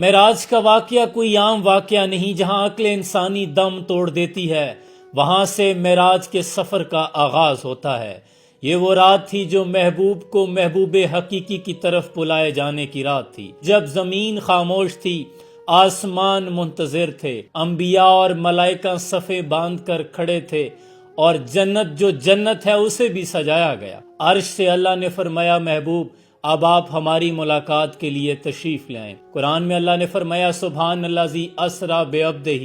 معراج کا واقعہ کوئی عام واقعہ نہیں جہاں عقل انسانی دم توڑ دیتی ہے، وہاں سے معراج کے سفر کا آغاز ہوتا ہے۔ یہ وہ رات تھی جو محبوب کو محبوب حقیقی کی طرف بلائے جانے کی رات تھی، جب زمین خاموش تھی، آسمان منتظر تھے، انبیاء اور ملائکہ صفیں باندھ کر کھڑے تھے، اور جنت جو جنت ہے اسے بھی سجایا گیا۔ عرش سے اللہ نے فرمایا، محبوب اب آپ ہماری ملاقات کے لیے تشریف لائیں۔ قرآن میں اللہ نے فرمایا، سبحان الذی اسریٰ بعبدہ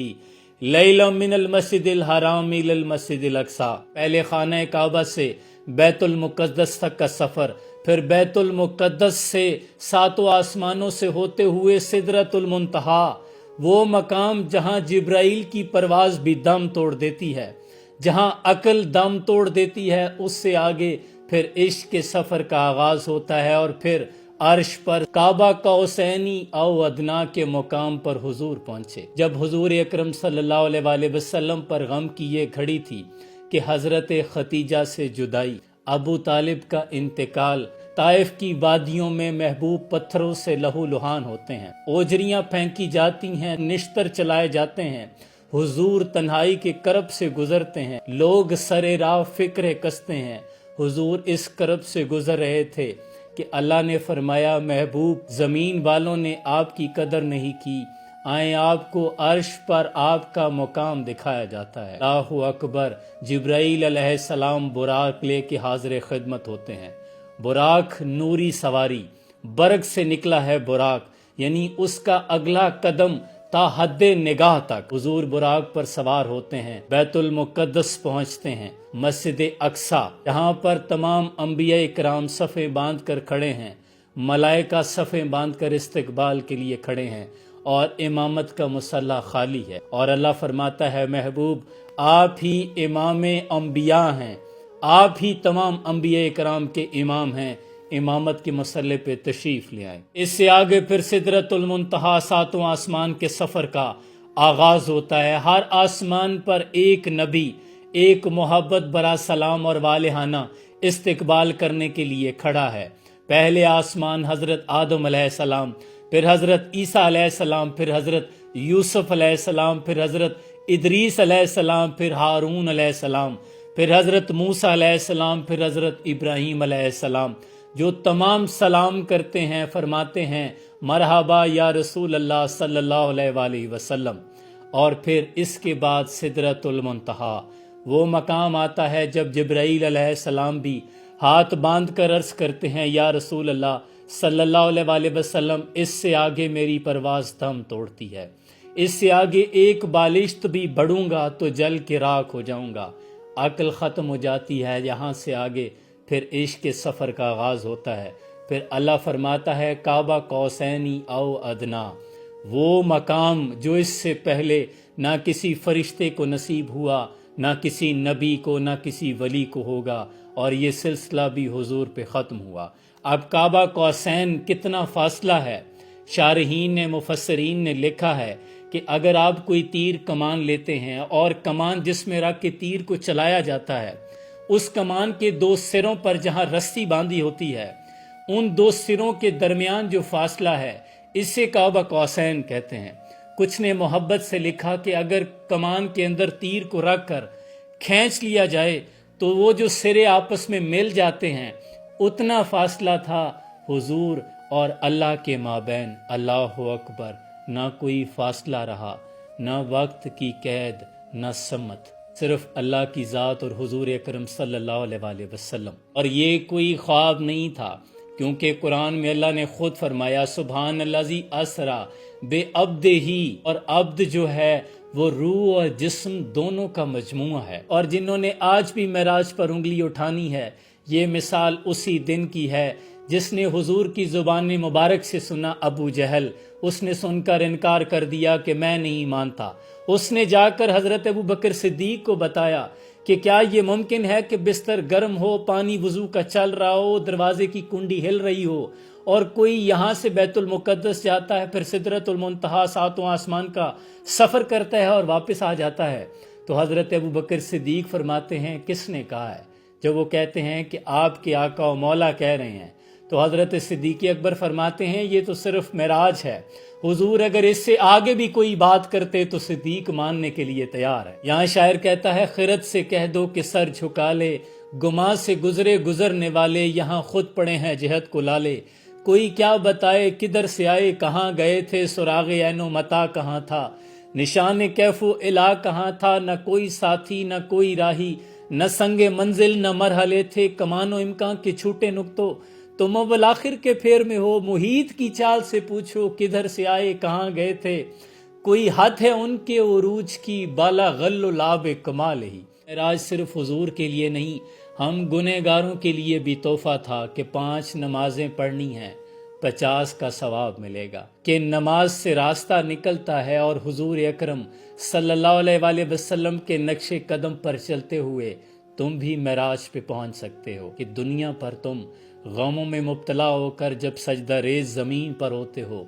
لیلا من المسجد الحرام الی المسجد الاقصیٰ۔ پہلے خانہ کعبہ سے بیت المقدس تک کا سفر، پھر بیت المقدس سے ساتوں آسمانوں سے ہوتے ہوئے سدرۃ المنتہا، وہ مقام جہاں جبرائیل کی پرواز بھی دم توڑ دیتی ہے، جہاں عقل دم توڑ دیتی ہے، اس سے آگے پھر عشق کے سفر کا آغاز ہوتا ہے، اور پھر عرش پر کعبہ قوسین او ادنا کے مقام پر حضور پہنچے۔ جب حضور اکرم صلی اللہ علیہ وآلہ وسلم پر غم کی یہ گھڑی تھی کہ حضرت ختیجہ سے جدائی، ابو طالب کا انتقال، طائف کی وادیوں میں محبوب پتھروں سے لہو لہان ہوتے ہیں، اوجریاں پھینکی جاتی ہیں، نشتر چلائے جاتے ہیں، حضور تنہائی کے کرب سے گزرتے ہیں، لوگ سر راہ فکر کستے ہیں۔ حضور اس کرب سے گزر رہے تھے کہ اللہ نے فرمایا، محبوب زمین والوں نے آپ کی قدر نہیں کی، آئیں آپ کو عرش پر آپ کا مقام دکھایا جاتا ہے۔ اللہ اکبر۔ جبرائیل علیہ السلام براق لے کے حاضر خدمت ہوتے ہیں۔ براق نوری سواری، برق سے نکلا ہے براق، یعنی اس کا اگلا قدم تا حد نگاہ تک۔ حضور براق پر سوار ہوتے ہیں، بیت المقدس پہنچتے ہیں، مسجد اقصیٰ جہاں پر تمام انبیاء کرام صفیں باندھ کر کھڑے ہیں، ملائکہ صفیں باندھ کر استقبال کے لیے کھڑے ہیں، اور امامت کا مصلی خالی ہے، اور اللہ فرماتا ہے، محبوب آپ ہی امام انبیاء ہیں، آپ ہی تمام انبیاء کرام کے امام ہیں، امامت کے مصلی پہ تشریف لے آئیں۔ اس سے آگے پھر سدرۃ المنتہا، ساتوں آسمان کے سفر کا آغاز ہوتا ہے۔ ہر آسمان پر ایک نبی، ایک محبت برا سلام اور والہانہ استقبال کرنے کے لیے کھڑا ہے۔ پہلے آسمان حضرت آدم علیہ السلام، پھر حضرت عیسیٰ علیہ السلام، پھر حضرت یوسف علیہ السلام، پھر حضرت ادریس علیہ السلام، پھر ہارون علیہ السلام، پھر حضرت موسیٰ علیہ السلام، پھر حضرت ابراہیم علیہ السلام، جو تمام سلام کرتے ہیں، فرماتے ہیں مرحبا یا رسول اللہ صلی اللہ علیہ وآلہ وسلم۔ اور پھر اس کے بعد سدرۃ المنتہا، وہ مقام آتا ہے جب جبرائیل علیہ السلام بھی ہاتھ باندھ کر عرض کرتے ہیں، یا رسول اللہ صلی اللہ علیہ وآلہ وسلم، اس سے آگے میری پرواز دم توڑتی ہے، اس سے آگے ایک بالشت بھی بڑھوں گا تو جل کے راکھ ہو جاؤں گا۔ عقل ختم ہو جاتی ہے، یہاں سے آگے پھر عشق کے سفر کا آغاز ہوتا ہے۔ پھر اللہ فرماتا ہے، کعبہ قوسین او ادنا، وہ مقام جو اس سے پہلے نہ کسی فرشتے کو نصیب ہوا، نہ کسی نبی کو، نہ کسی ولی کو ہوگا، اور یہ سلسلہ بھی حضور پہ ختم ہوا۔ اب کعبہ قوسین کتنا فاصلہ ہے؟ شارحین نے، مفسرین نے لکھا ہے کہ اگر آپ کوئی تیر کمان لیتے ہیں اور کمان جس میں رکھ کے تیر کو چلایا جاتا ہے، اس کمان کے دو سروں پر جہاں رسی باندھی ہوتی ہے، ان دو سروں کے درمیان جو فاصلہ ہے، اسے کعبہ قوسین کہتے ہیں۔ کچھ نے محبت سے لکھا کہ اگر کمان کے اندر تیر کو رکھ کر کھینچ لیا جائے تو وہ جو سرے آپس میں مل جاتے ہیں، اتنا فاصلہ تھا حضور اور اللہ کے مابین۔ اللہ اکبر۔ نہ کوئی فاصلہ رہا، نہ وقت کی قید، نہ سمت، صرف اللہ کی ذات اور حضور اکرم صلی اللہ علیہ وآلہ وسلم۔ اور یہ کوئی خواب نہیں تھا، کیونکہ قرآن میں اللہ نے خود فرمایا، سبحان الذی اسریٰ بعبدہ، اور عبد جو ہے وہ روح اور جسم دونوں کا مجموعہ ہے۔ اور جنہوں نے آج بھی معراج پر انگلی اٹھانی ہے، یہ مثال اسی دن کی ہے جس نے حضور کی زبان مبارک سے سنا ابو جہل، اس نے سن کر انکار کر دیا کہ میں نہیں مانتا۔ اس نے جا کر حضرت ابو بکر صدیق کو بتایا کہ کیا یہ ممکن ہے کہ بستر گرم ہو، پانی وضو کا چل رہا ہو، دروازے کی کنڈی ہل رہی ہو، اور کوئی یہاں سے بیت المقدس جاتا ہے، پھر سدرۃ المنتہا، ساتوں آسمان کا سفر کرتا ہے اور واپس آ جاتا ہے؟ تو حضرت ابو بکر صدیق فرماتے ہیں، کس نے کہا ہے؟ جب وہ کہتے ہیں کہ آپ کے آقا و مولا کہہ رہے ہیں، تو حضرت صدیق اکبر فرماتے ہیں یہ تو صرف معراج ہے، حضور اگر اس سے آگے بھی کوئی بات کرتے تو صدیق ماننے کے لیے تیار ہے۔ یہاں شاعر کہتا ہے خرد سے کہہ دو کہ سر جھکا لے، گما سے گزرے گزرنے والے، یہاں خود پڑے ہیں جہت کو لالے۔ کوئی کیا بتائے کدھر سے آئے کہاں گئے تھے، سراغ عین و متا کہاں تھا، نشان کیف و الا کہاں تھا، نہ کوئی ساتھی نہ کوئی راہی، نہ سنگ منزل نہ مرحلے تھے، کمان و امکان کے چھوٹے نقطوں، تم اول آخر کے پھیر میں ہو، محیط کی چال سے پوچھو کدھر سے آئے کہاں گئے تھے، کوئی حد ہے ان کے عروج کی، بالا غل و لاب کمال ہی۔ معراج صرف حضور کے لیے نہیں، ہم گنہگاروں کے لیے بھی تحفہ تھا کہ 5 نمازیں پڑھنی ہیں، 50 کا ثواب ملے گا، کہ نماز سے راستہ نکلتا ہے اور حضور اکرم صلی اللہ علیہ وآلہ وسلم کے نقش قدم پر چلتے ہوئے تم بھی معراج پہ پہنچ سکتے ہو، کہ دنیا پر تم غموں میں مبتلا ہو کر جب سجدہ ریز زمین پر ہوتے ہو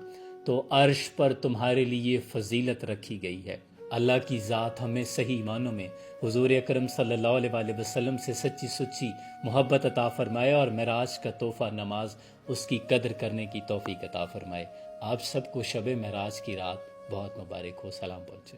تو عرش پر تمہارے لیے فضیلت رکھی گئی ہے۔ اللہ کی ذات ہمیں صحیح معنوں میں حضور اکرم صلی اللہ علیہ وآلہ وسلم سے سچی سچی محبت عطا فرمائے، اور معراج کا تحفہ نماز اس کی قدر کرنے کی توفیق عطا فرمائے۔ آپ سب کو شب معراج کی رات بہت مبارک ہو۔ سلام پہنچے۔